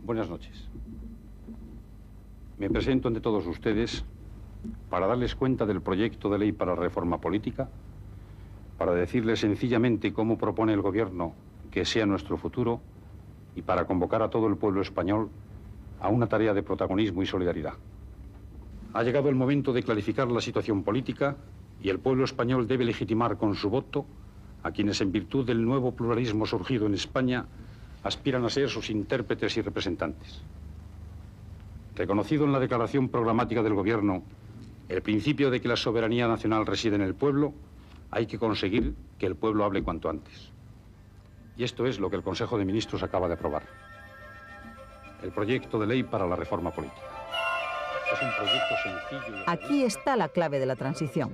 Buenas noches. Me presento ante todos ustedes para darles cuenta del proyecto de ley para la reforma política, para decirles sencillamente cómo propone el Gobierno que sea nuestro futuro y para convocar a todo el pueblo español a una tarea de protagonismo y solidaridad. Ha llegado el momento de clarificar la situación política y el pueblo español debe legitimar con su voto a quienes en virtud del nuevo pluralismo surgido en España aspiran a ser sus intérpretes y representantes. Reconocido en la declaración programática del Gobierno el principio de que la soberanía nacional reside en el pueblo, hay que conseguir que el pueblo hable cuanto antes. Y esto es lo que el Consejo de Ministros acaba de aprobar. El proyecto de ley para la reforma política. Es un proyecto sencillo. Aquí está la clave de la transición.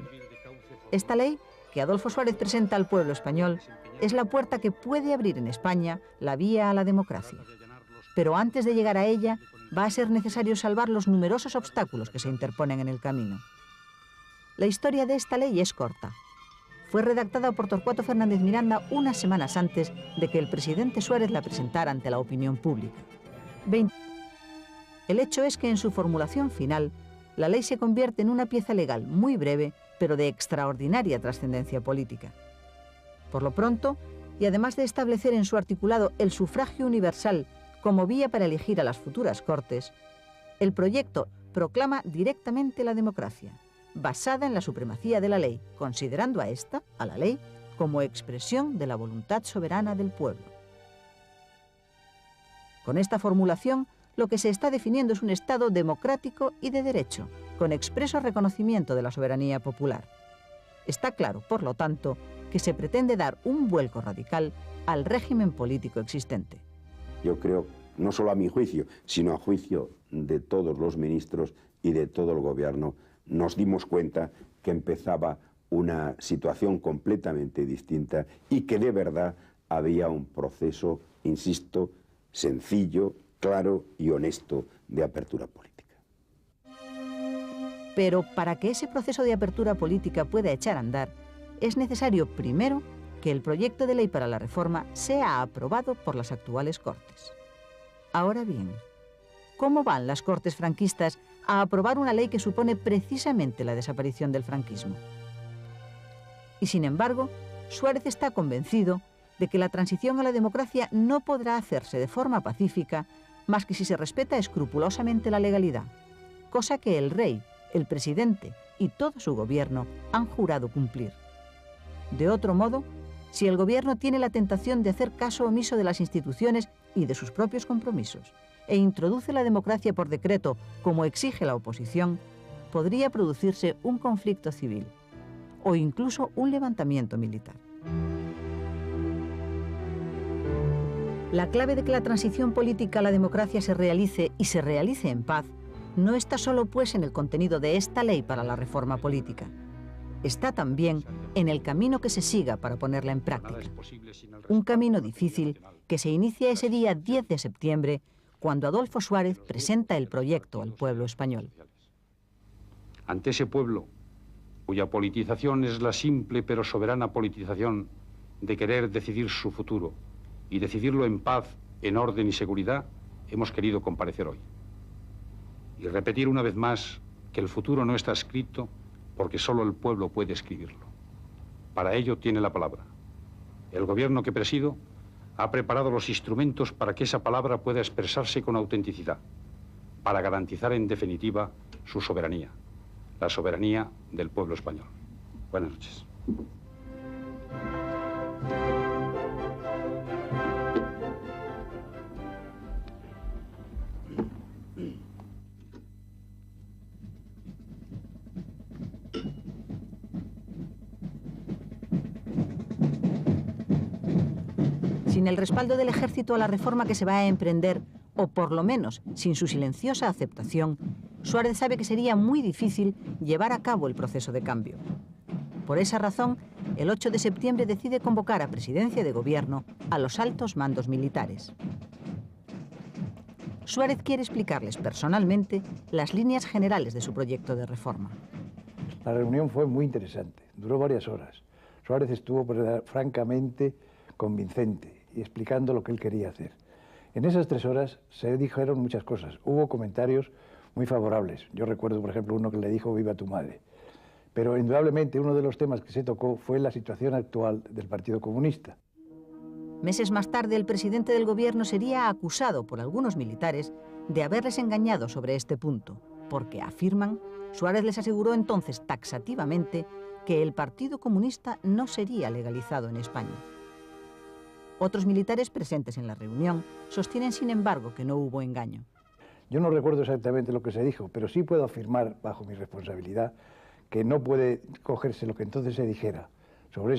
Esta ley que Adolfo Suárez presenta al pueblo español es la puerta que puede abrir en España la vía a la democracia. Pero antes de llegar a ella, va a ser necesario salvar los numerosos obstáculos que se interponen en el camino. La historia de esta ley es corta. Fue redactada por Torcuato Fernández Miranda unas semanas antes de que el presidente Suárez la presentara ante la opinión pública. El hecho es que en su formulación final, la ley se convierte en una pieza legal muy breve, pero de extraordinaria trascendencia política. Por lo pronto, y además de establecer en su articulado el sufragio universal como vía para elegir a las futuras Cortes, el proyecto proclama directamente la democracia, basada en la supremacía de la ley, considerando a esta, a la ley, como expresión de la voluntad soberana del pueblo. Con esta formulación, lo que se está definiendo es un Estado democrático y de derecho, con expreso reconocimiento de la soberanía popular. Está claro, por lo tanto, que se pretende dar un vuelco radical al régimen político existente. Yo creo, no solo a mi juicio, sino a juicio de todos los ministros y de todo el Gobierno, nos dimos cuenta que empezaba una situación completamente distinta y que de verdad había un proceso, insisto, sencillo, claro y honesto de apertura política. Pero para que ese proceso de apertura política pueda echar a andar, es necesario primero que el proyecto de ley para la reforma sea aprobado por las actuales Cortes. Ahora bien, ¿cómo van las Cortes franquistas a aprobar una ley que supone precisamente la desaparición del franquismo? Y sin embargo, Suárez está convencido de que la transición a la democracia no podrá hacerse de forma pacífica más que si se respeta escrupulosamente la legalidad, cosa que el rey, el presidente y todo su gobierno han jurado cumplir. De otro modo, si el gobierno tiene la tentación de hacer caso omiso de las instituciones y de sus propios compromisos e introduce la democracia por decreto, como exige la oposición, podría producirse un conflicto civil o incluso un levantamiento militar. La clave de que la transición política a la democracia se realice y se realice en paz no está solo pues en el contenido de esta ley para la reforma política. Está también en el camino que se siga para ponerla en práctica. Un camino difícil que se inicia ese día 10 de septiembre, cuando Adolfo Suárez presenta el proyecto al pueblo español. Ante ese pueblo, cuya politización es la simple pero soberana politización de querer decidir su futuro y decidirlo en paz, en orden y seguridad, hemos querido comparecer hoy. Y repetir una vez más que el futuro no está escrito porque solo el pueblo puede escribirlo. Para ello tiene la palabra. El gobierno que presido ha preparado los instrumentos para que esa palabra pueda expresarse con autenticidad, para garantizar en definitiva su soberanía, la soberanía del pueblo español. Buenas noches. Sin el respaldo del ejército a la reforma que se va a emprender, o por lo menos sin su silenciosa aceptación, Suárez sabe que sería muy difícil llevar a cabo el proceso de cambio. Por esa razón, el 8 de septiembre decide convocar a Presidencia de Gobierno a los altos mandos militares. Suárez quiere explicarles personalmente las líneas generales de su proyecto de reforma. La reunión fue muy interesante, duró varias horas. Suárez estuvo francamente convincente y explicando lo que él quería hacer. En esas 3 horas se dijeron muchas cosas. Hubo comentarios muy favorables. Yo recuerdo, por ejemplo, uno que le dijo «Viva tu madre». Pero indudablemente uno de los temas que se tocó fue la situación actual del Partido Comunista. Meses más tarde, el presidente del gobierno sería acusado por algunos militares de haberles engañado sobre este punto, porque, afirman, Suárez les aseguró entonces taxativamente que el Partido Comunista no sería legalizado en España. Otros militares presentes en la reunión sostienen, sin embargo, que no hubo engaño. Yo no recuerdo exactamente lo que se dijo, pero sí puedo afirmar, bajo mi responsabilidad, que no puede cogerse lo que entonces se dijera sobre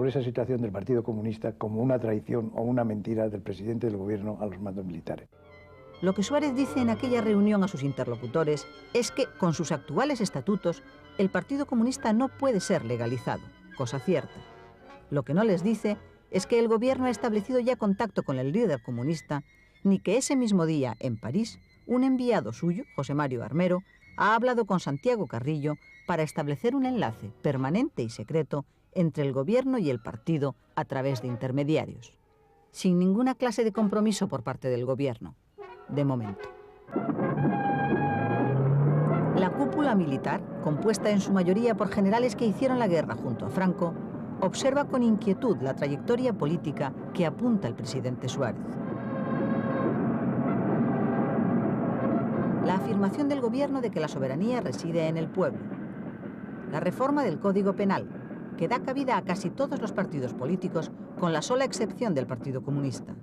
esa situación del Partido Comunista como una traición o una mentira del presidente del gobierno a los mandos militares. Lo que Suárez dice en aquella reunión a sus interlocutores es que, con sus actuales estatutos, el Partido Comunista no puede ser legalizado, cosa cierta. Lo que no les dice es que el gobierno ha establecido ya contacto con el líder comunista, ni que ese mismo día, en París, un enviado suyo, José Mario Armero, ha hablado con Santiago Carrillo para establecer un enlace permanente y secreto entre el gobierno y el partido a través de intermediarios, sin ninguna clase de compromiso por parte del gobierno, de momento. La cúpula militar, compuesta en su mayoría por generales que hicieron la guerra junto a Franco, observa con inquietud la trayectoria política que apunta el presidente Suárez. La afirmación del gobierno de que la soberanía reside en el pueblo. La reforma del Código Penal, que da cabida a casi todos los partidos políticos, con la sola excepción del Partido Comunista.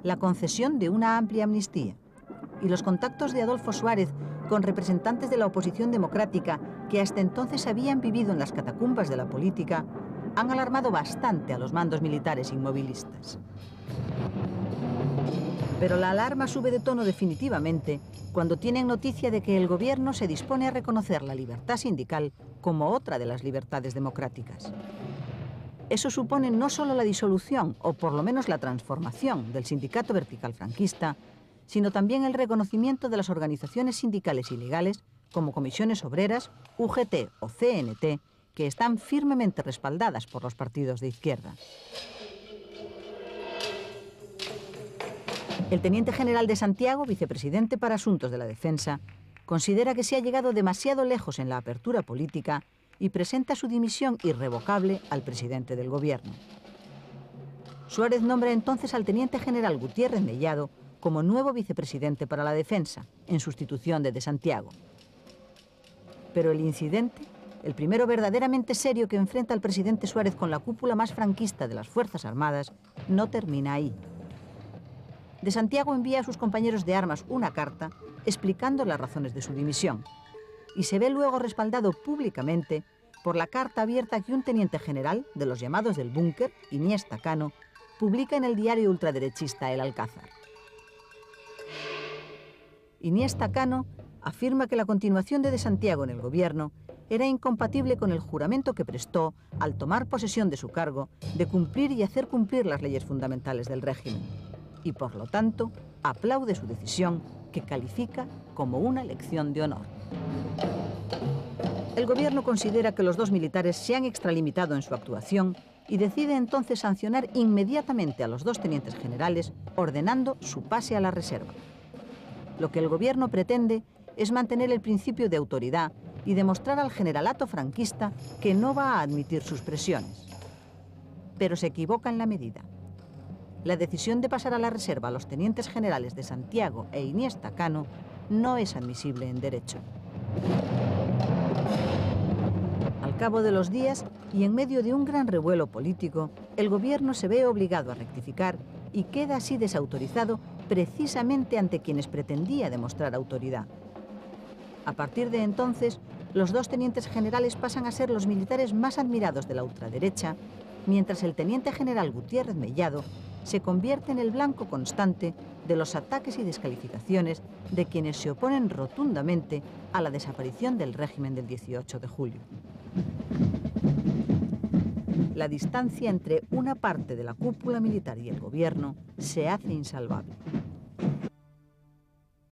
La concesión de una amplia amnistía. Y los contactos de Adolfo Suárez con representantes de la oposición democrática que hasta entonces habían vivido en las catacumbas de la política han alarmado bastante a los mandos militares inmovilistas. Pero la alarma sube de tono definitivamente cuando tienen noticia de que el gobierno se dispone a reconocer la libertad sindical como otra de las libertades democráticas. Eso supone no solo la disolución, o por lo menos la transformación del sindicato vertical franquista, sino también el reconocimiento de las organizaciones sindicales ilegales, como comisiones obreras, UGT o CNT, que están firmemente respaldadas por los partidos de izquierda. El teniente general de Santiago, vicepresidente para Asuntos de la Defensa, considera que se ha llegado demasiado lejos en la apertura política y presenta su dimisión irrevocable al presidente del gobierno. Suárez nombra entonces al teniente general Gutiérrez Mellado como nuevo vicepresidente para la Defensa, en sustitución de Santiago. Pero el incidente, el primero verdaderamente serio que enfrenta al presidente Suárez con la cúpula más franquista de las Fuerzas Armadas, no termina ahí. De Santiago envía a sus compañeros de armas una carta explicando las razones de su dimisión y se ve luego respaldado públicamente por la carta abierta que un teniente general de los llamados del búnker, Iniesta Cano, publica en el diario ultraderechista El Alcázar. Iniesta Cano afirma que la continuación de Santiago en el gobierno era incompatible con el juramento que prestó al tomar posesión de su cargo de cumplir y hacer cumplir las leyes fundamentales del régimen. Y por lo tanto, aplaude su decisión, que califica como una lección de honor. El gobierno considera que los dos militares se han extralimitado en su actuación y decide entonces sancionar inmediatamente a los dos tenientes generales, ordenando su pase a la reserva. Lo que el gobierno pretende es mantener el principio de autoridad y demostrar al generalato franquista que no va a admitir sus presiones. Pero se equivoca en la medida. La decisión de pasar a la reserva a los tenientes generales de Santiago e Iniesta Cano no es admisible en derecho. Al cabo de los días, y en medio de un gran revuelo político, el gobierno se ve obligado a rectificar y queda así desautorizado precisamente ante quienes pretendía demostrar autoridad. A partir de entonces, los dos tenientes generales pasan a ser los militares más admirados de la ultraderecha, mientras el teniente general Gutiérrez Mellado se convierte en el blanco constante de los ataques y descalificaciones de quienes se oponen rotundamente a la desaparición del régimen del 18 de julio. La distancia entre una parte de la cúpula militar y el gobierno se hace insalvable.